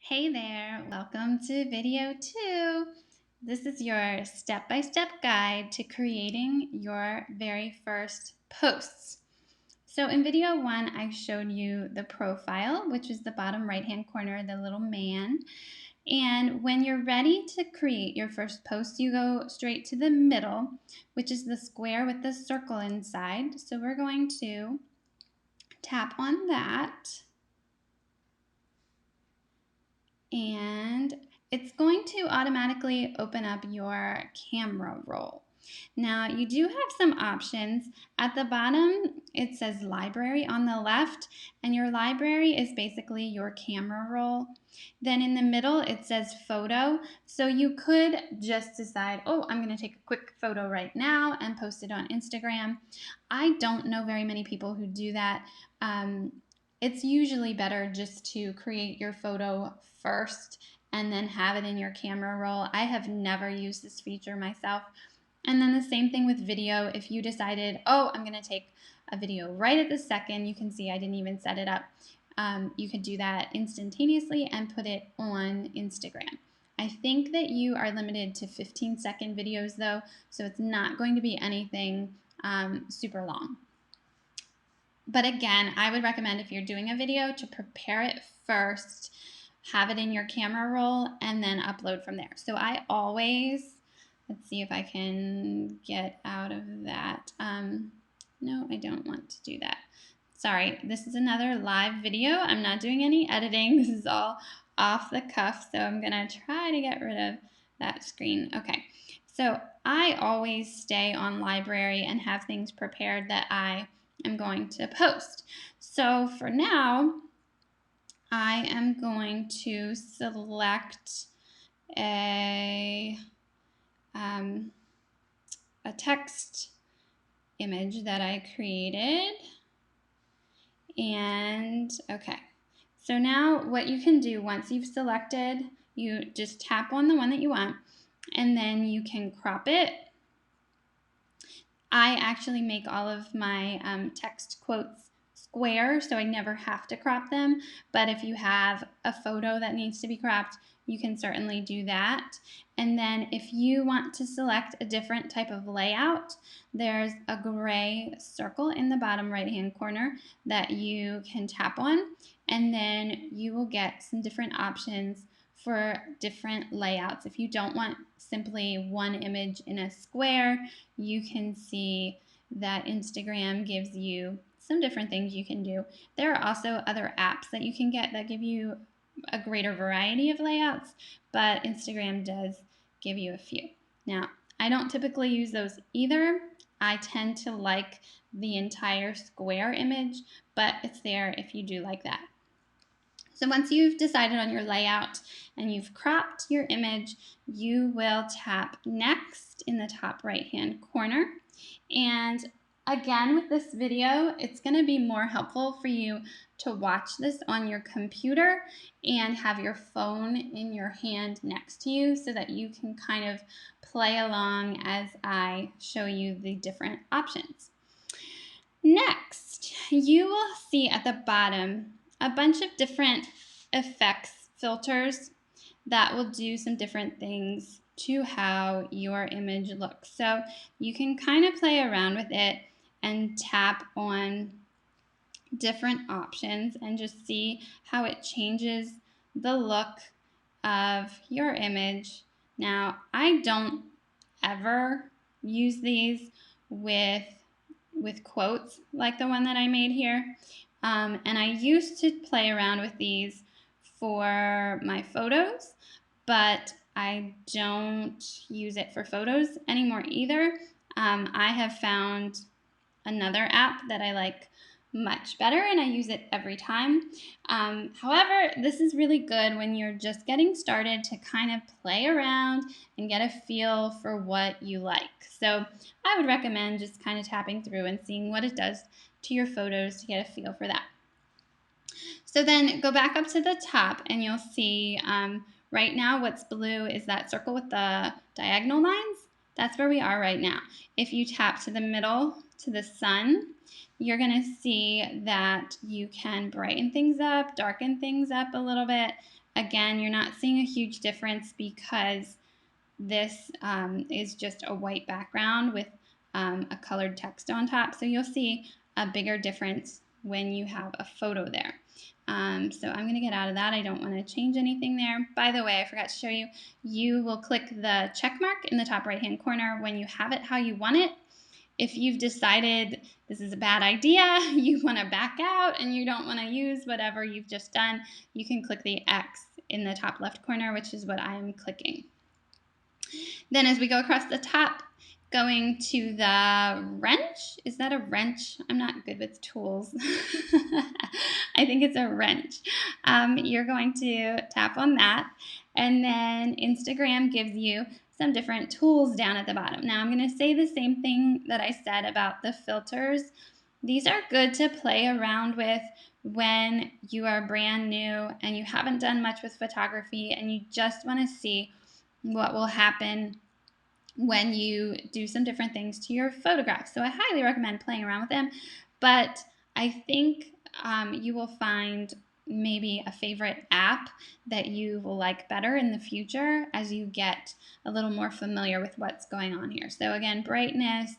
Hey there, welcome to video 2. This is your step-by-step guide to creating your very first posts. So in video 1, I showed you the profile, which is the bottom right-hand corner, the little man. And when you're ready to create your first post, you go straight to the middle, which is the square with the circle inside. So we're going to tap on that. And it's going to automatically open up your camera roll. Now you do have some options. At the bottom it says library on the left, and your library is basically your camera roll. Then in the middle it says photo, so you could just decide, oh, I'm going to take a quick photo right now and post it on Instagram. I don't know very many people who do that. It's usually better just to create your photo first and then have it in your camera roll. I have never used this feature myself. And then the same thing with video. If you decided, oh, I'm going to take a video right at this second, you can see I didn't even set it up. You could do that instantaneously and put it on Instagram. I think that you are limited to 15-second videos though, so it's not going to be anything super long. But again, I would recommend if you're doing a video to prepare it first, have it in your camera roll, and then upload from there. So I always, let's see if I can get out of that. No, I don't want to do that. Sorry, this is another live video. I'm not doing any editing. This is all off the cuff, so I'm gonna try to get rid of that screen. Okay, so I always stay on library and have things prepared that I am going to post. So for now, I am going to select a text image that I created. And okay, so now what you can do once you've selected, you just tap on the one that you want, and then you can crop it. I actually make all of my text quotes square, so I never have to crop them. But if you have a photo that needs to be cropped, you can certainly do that. And then if you want to select a different type of layout, there's a gray circle in the bottom right-hand corner that you can tap on, and then you will get some different options for different layouts. If you don't want simply one image in a square, you can see that Instagram gives you some different things you can do. There are also other apps that you can get that give you a greater variety of layouts, but Instagram does give you a few. Now, I don't typically use those either. I tend to like the entire square image, but it's there if you do like that. So once you've decided on your layout and you've cropped your image, you will tap next in the top right-hand corner. And again, with this video, it's going to be more helpful for you to watch this on your computer and have your phone in your hand next to you so that you can kind of play along as I show you the different options. Next, you will see at the bottom a bunch of different effects filters that will do some different things to how your image looks. So you can kind of play around with it and tap on different options and just see how it changes the look of your image. Now, I don't ever use these with quotes like the one that I made here. And I used to play around with these for my photos, but I don't use it for photos anymore either. I have found another app that I like much better, and I use it every time. However, this is really good when you're just getting started to kind of play around and get a feel for what you like. So I would recommend just kind of tapping through and seeing what it does to your photos to get a feel for that. So then go back up to the top and you'll see right now what's blue is that circle with the diagonal lines. That's where we are right now. If you tap to the middle, to the sun, you're going to see that you can brighten things up, darken things up a little bit, Again, you're not seeing a huge difference because this is just a white background with a colored text on top. So you'll see a bigger difference when you have a photo there. So I'm going to get out of that. I don't want to change anything there. By the way, I forgot to show you, you will click the check mark in the top right hand corner when you have it how you want it. If you've decided this is a bad idea, you want to back out and you don't want to use whatever you've just done, you can click the X in the top left corner, which is what I am clicking. Then as we go across the top, going to the wrench. Is that a wrench? I'm not good with tools. I think it's a wrench. You're going to tap on that. And then Instagram gives you some different tools down at the bottom. Now I'm going to say the same thing that I said about the filters. These are good to play around with when you are brand new and you haven't done much with photography and you just want to see what will happen when you do some different things to your photographs. So I highly recommend playing around with them, but I think you will find maybe a favorite app that you will like better in the future as you get a little more familiar with what's going on here. So again, brightness,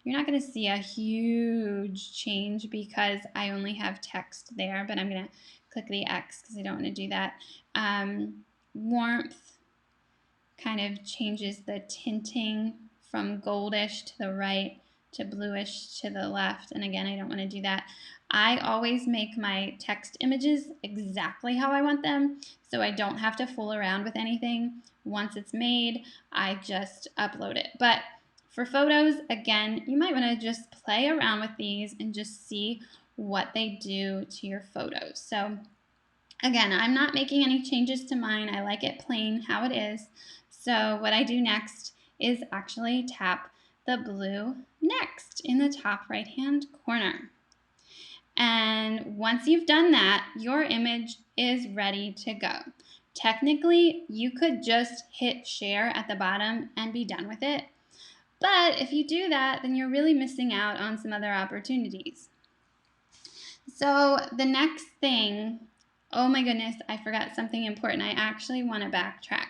you're not going to see a huge change because I only have text there, but I'm going to click the X because I don't want to do that. Warmth kind of changes the tinting from goldish to the right to bluish to the left. And again, I don't want to do that. I always make my text images exactly how I want them, so I don't have to fool around with anything. Once it's made, I just upload it. But for photos, again, you might want to just play around with these and just see what they do to your photos. So again, I'm not making any changes to mine. I like it plain how it is. So what I do next is actually tap the blue next in the top right hand corner. And once you've done that, your image is ready to go. Technically, you could just hit share at the bottom and be done with it. But if you do that, then you're really missing out on some other opportunities. So the next thing, oh my goodness, I forgot something important. I actually want to backtrack.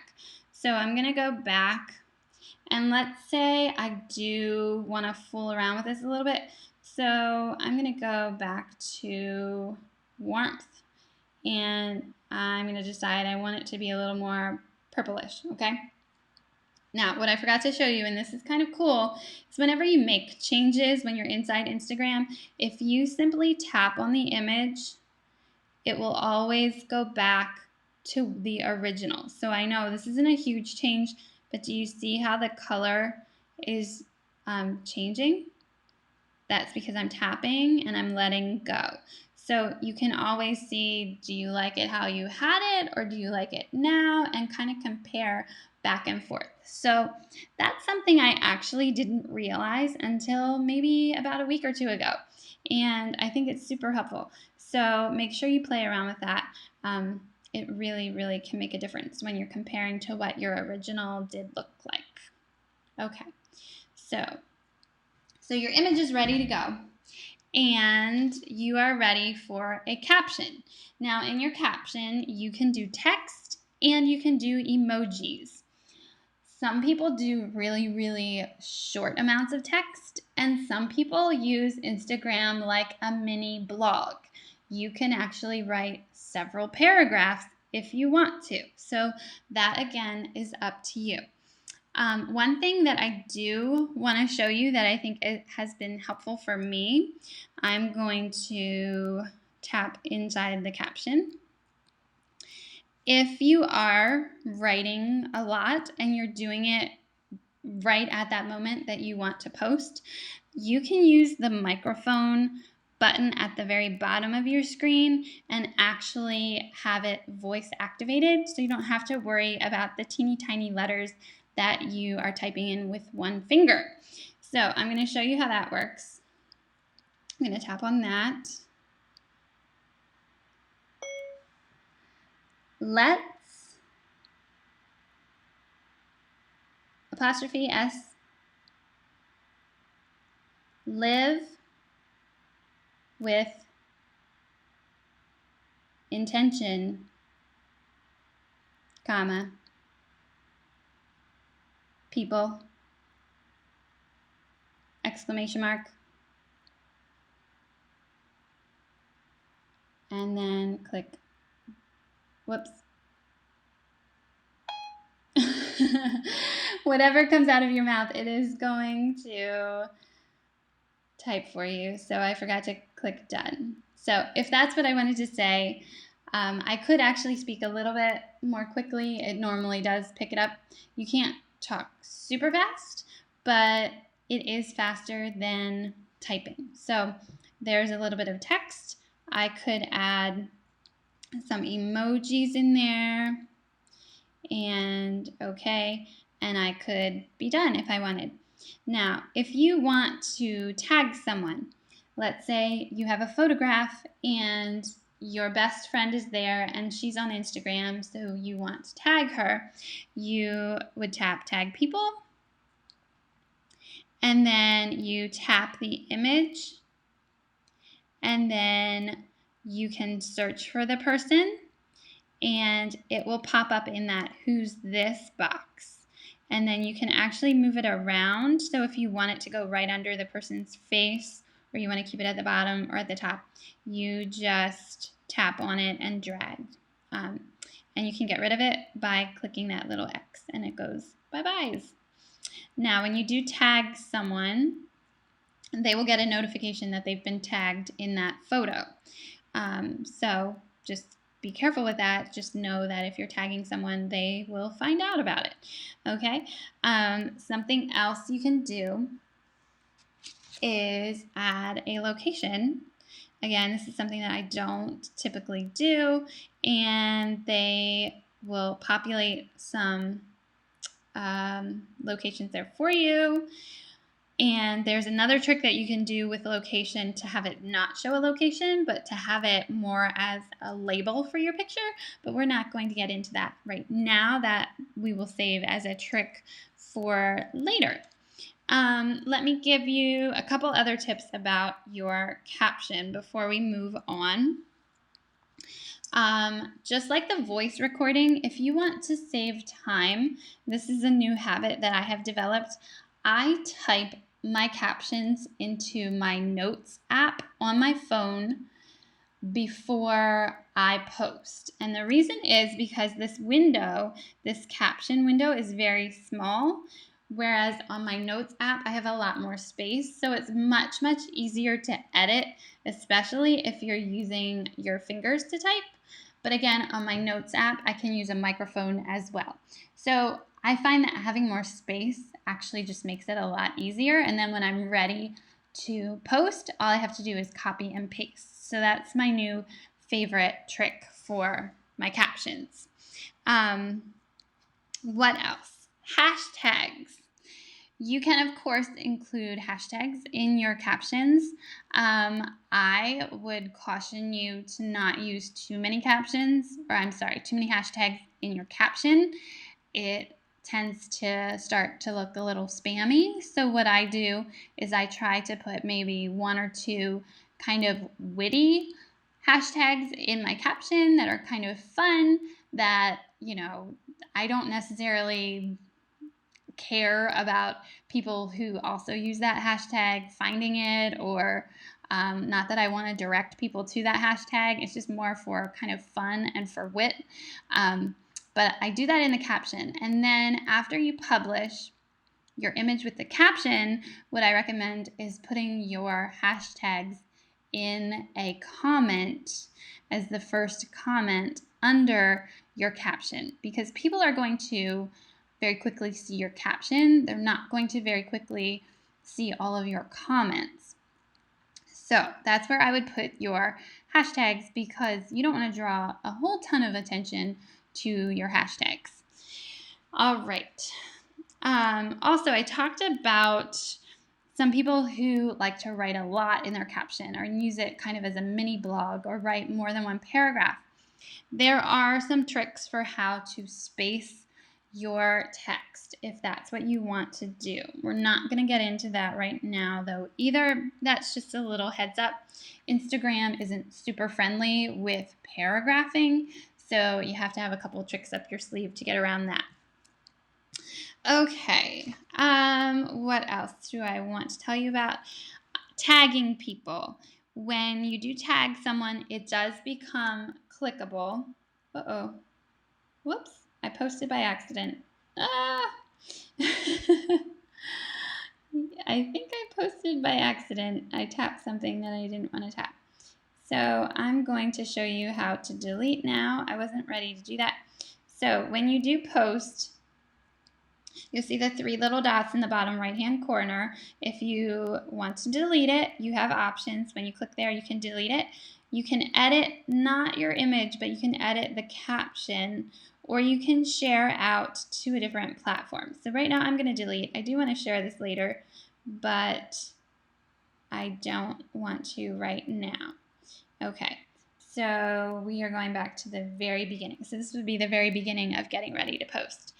So I'm going to go back, and let's say I do want to fool around with this a little bit. So I'm going to go back to warmth, and I'm going to decide I want it to be a little more purplish, okay? Now, what I forgot to show you, and this is kind of cool, is whenever you make changes when you're inside Instagram, if you simply tap on the image, it will always go back to the original. So I know this isn't a huge change, but do you see how the color is changing? That's because I'm tapping and I'm letting go. So you can always see, do you like it how you had it or do you like it now, and kind of compare back and forth. So that's something I actually didn't realize until maybe about a week or two ago. And I think it's super helpful. So make sure you play around with that. It really, really can make a difference when you're comparing to what your original did look like. Okay, so your image is ready to go. And you are ready for a caption. Now in your caption, you can do text and you can do emojis. Some people do really, really short amounts of text, and some people use Instagram like a mini blog. You can actually write several paragraphs if you want to. So that again is up to you. One thing that I do want to show you that I think it has been helpful for me, I'm going to tap inside the caption. If you are writing a lot and you're doing it right at that moment that you want to post, you can use the microphone button at the very bottom of your screen and actually have it voice activated, so you don't have to worry about the teeny tiny letters that you are typing in with one finger. So I'm going to show you how that works. I'm going to tap on that. Let's apostrophe S live with intention comma, people, exclamation mark, and then click, whoops. Whatever comes out of your mouth, it is going to type for you. So I forgot to click done. So if that's what I wanted to say, I could actually speak a little bit more quickly. It normally does pick it up. You can't talk super fast, but it is faster than typing. So there's a little bit of text. I could add some emojis in there, and okay, and I could be done if I wanted. Now, if you want to tag someone, let's say you have a photograph and your best friend is there and she's on Instagram, so you want to tag her, you would tap tag people, and then you tap the image, and then you can search for the person, and it will pop up in that who's this box. And then you can actually move it around. So if you want it to go right under the person's face, or you want to keep it at the bottom or at the top, you just tap on it and drag. And you can get rid of it by clicking that little X, and it goes bye-byes. Now, when you do tag someone, they will get a notification that they've been tagged in that photo. So just be careful with that. Just know that if you're tagging someone, they will find out about it. Okay? Something else you can do is add a location. Again, this is something that I don't typically do, and they will populate some locations there for you. And there's another trick that you can do with a location to have it not show a location, but to have it more as a label for your picture. But we're not going to get into that right now. That we will save as a trick for later. Let me give you a couple other tips about your caption before we move on. Just like the voice recording, if you want to save time, this is a new habit that I have developed. I type my captions into my notes app on my phone before I post. And the reason is because this caption window is very small, whereas on my notes app, I have a lot more space. So it's much, much easier to edit, especially if you're using your fingers to type. But again, on my notes app, I can use a microphone as well. So I find that having more space actually just makes it a lot easier. And then when I'm ready to post, all I have to do is copy and paste. So that's my new favorite trick for my captions. What else? Hashtags. You can, of course, include hashtags in your captions. I would caution you to not use too many too many hashtags in your caption. It tends to start to look a little spammy. So what I do is I try to put maybe one or two kind of witty hashtags in my caption that are kind of fun, that, I don't necessarily care about people who also use that hashtag finding it, or not that I want to direct people to that hashtag. It's just more for kind of fun and for wit. But I do that in the caption. And then after you publish your image with the caption, what I recommend is putting your hashtags in a comment as the first comment under your caption, because people are going to very quickly see your caption. They're not going to very quickly see all of your comments. So that's where I would put your hashtags, because you don't want to draw a whole ton of attention to your hashtags. All right. Also, I talked about some people who like to write a lot in their caption, or use it kind of as a mini blog, or write more than one paragraph. There are some tricks for how to space your text if that's what you want to do. We're not going to get into that right now, though, either. That's just a little heads up. Instagram isn't super friendly with paragraphing, So you have to have a couple of tricks up your sleeve to get around that. Okay, what else do I want to tell you about? Tagging people. When you do tag someone, it does become clickable. Uh-oh. Whoops, I posted by accident. Ah! I think I posted by accident. I tapped something that I didn't want to tap. So I'm going to show you how to delete now. I wasn't ready to do that. So when you do post, you'll see the 3 little dots in the bottom right-hand corner. If you want to delete it, you have options. When you click there, you can delete it. You can edit, not your image, but you can edit the caption, or you can share out to a different platform. So right now I'm going to delete. I do want to share this later, but I don't want to right now. Okay, so we are going back to the very beginning. So this would be the very beginning of getting ready to post.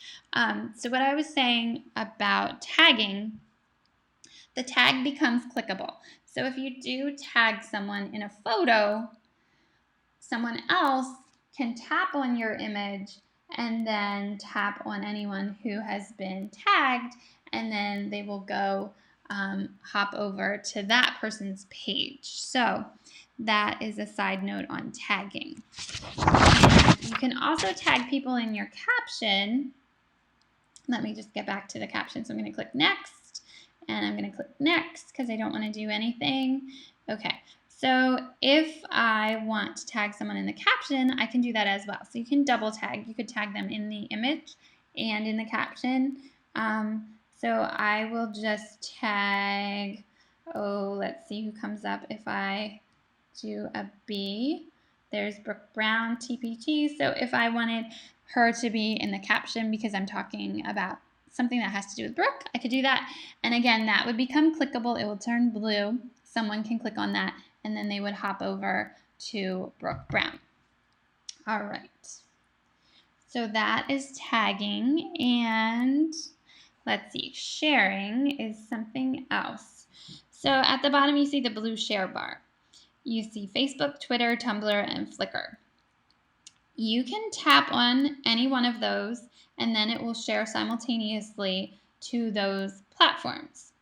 So what I was saying about tagging, the tag becomes clickable. So if you do tag someone in a photo, someone else can tap on your image and then tap on anyone who has been tagged, and then they will go hop over to that person's page. So that is a side note on tagging. And you can also tag people in your caption. Let me just get back to the caption. So I'm going to click next, and I'm going to click next because I don't want to do anything. Okay, so if I want to tag someone in the caption, I can do that as well. So you can double tag. You could tag them in the image and in the caption. So I will just tag, let's see who comes up if I do a B. There's Brooke Brown, TPT. So if I wanted her to be in the caption because I'm talking about something that has to do with Brooke, I could do that. And again, that would become clickable. It will turn blue. Someone can click on that, and then they would hop over to Brooke Brown. All right. So that is tagging, and let's see, sharing is something else. So at the bottom, you see the blue share bar. You see Facebook, Twitter, Tumblr, and Flickr. You can tap on any one of those, and then it will share simultaneously to those platforms.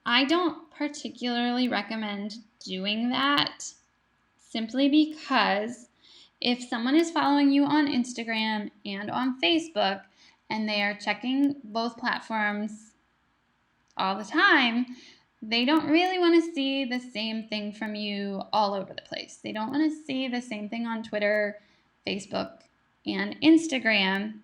I don't particularly recommend doing that simply because if someone is following you on Instagram and on Facebook and they are checking both platforms all the time, they don't really want to see the same thing from you all over the place. They don't want to see the same thing on Twitter, Facebook, and Instagram.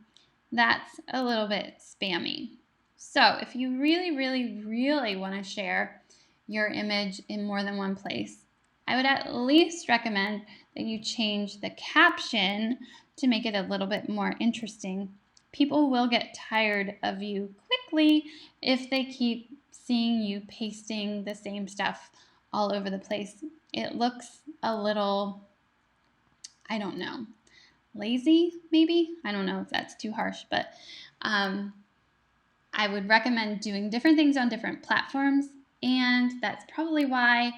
That's a little bit spammy. So if you really, really, really want to share your image in more than one place, I would at least recommend that you change the caption to make it a little bit more interesting. People will get tired of you quickly if they keep seeing you pasting the same stuff all over the place. It looks a little, I don't know, lazy maybe? I don't know if that's too harsh, but I would recommend doing different things on different platforms, and that's probably why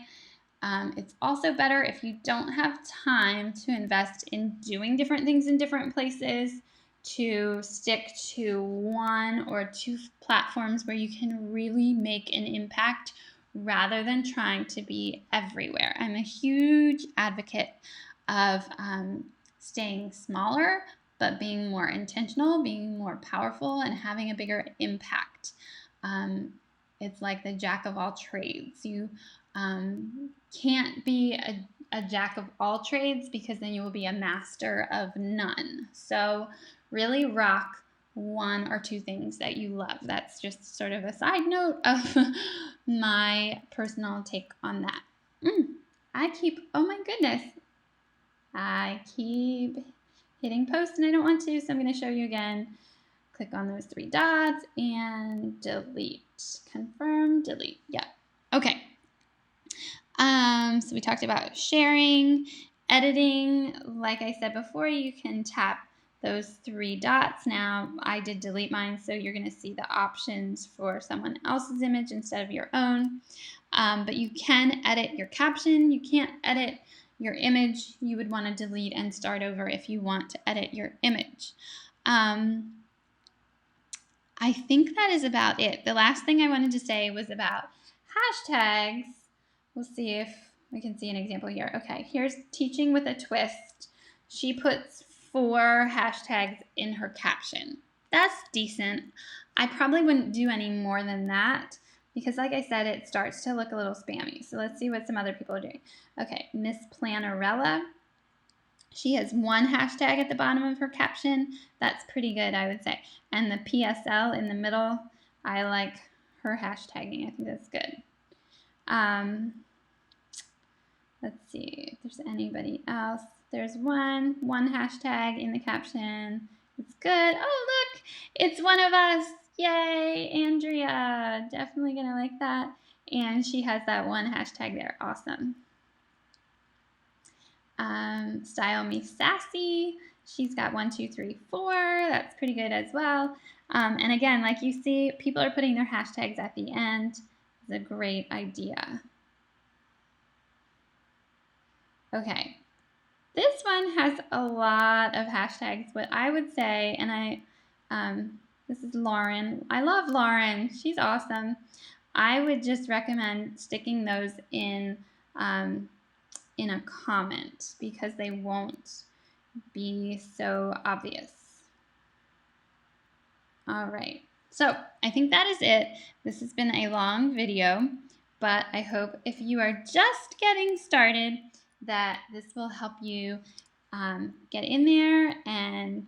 it's also better if you don't have time to invest in doing different things in different places, to stick to 1 or 2 platforms where you can really make an impact rather than trying to be everywhere. I'm a huge advocate of staying smaller, but being more intentional, being more powerful, and having a bigger impact. It's like the jack of all trades. You can't be a jack of all trades because then you will be a master of none. So really rock 1 or 2 things that you love. That's just sort of a side note of my personal take on that. Oh my goodness. I keep hitting post and I don't want to, so I'm going to show you again. Click on those 3 dots and delete. Confirm, delete. Yeah. Okay. So we talked about sharing, editing. Like I said before, you can tap those 3 dots. Now, I did delete mine, so you're going to see the options for someone else's image instead of your own. But you can edit your caption. You can't edit your image, you would want to delete and start over if you want to edit your image. I think that is about it. The last thing I wanted to say was about hashtags. We'll see if we can see an example here. Okay, here's Teaching with a Twist. She puts 4 hashtags in her caption. That's decent. I probably wouldn't do any more than that because, like I said, it starts to look a little spammy. So let's see what some other people are doing. Okay, Miss Planarella. She has 1 hashtag at the bottom of her caption. That's pretty good, I would say. And the PSL in the middle, I like her hashtagging. I think that's good. Let's see if there's anybody else. There's one hashtag in the caption. It's good. Oh, look, it's one of us. Yay, Andrea. Definitely gonna like that. And she has that 1 hashtag there. Awesome. Style Me Sassy. She's got 1, 2, 3, 4. That's pretty good as well. And again, like you see, people are putting their hashtags at the end. It's a great idea. Okay, this one has a lot of hashtags. What I would say, and this is Lauren. I love Lauren. She's awesome. I would just recommend sticking those in a comment because they won't be so obvious. All right, so I think that is it. This has been a long video, but I hope if you are just getting started that this will help you get in there and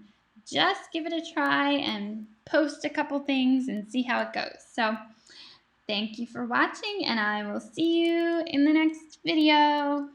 just give it a try and post a couple things and see how it goes. So thank you for watching, and I will see you in the next video.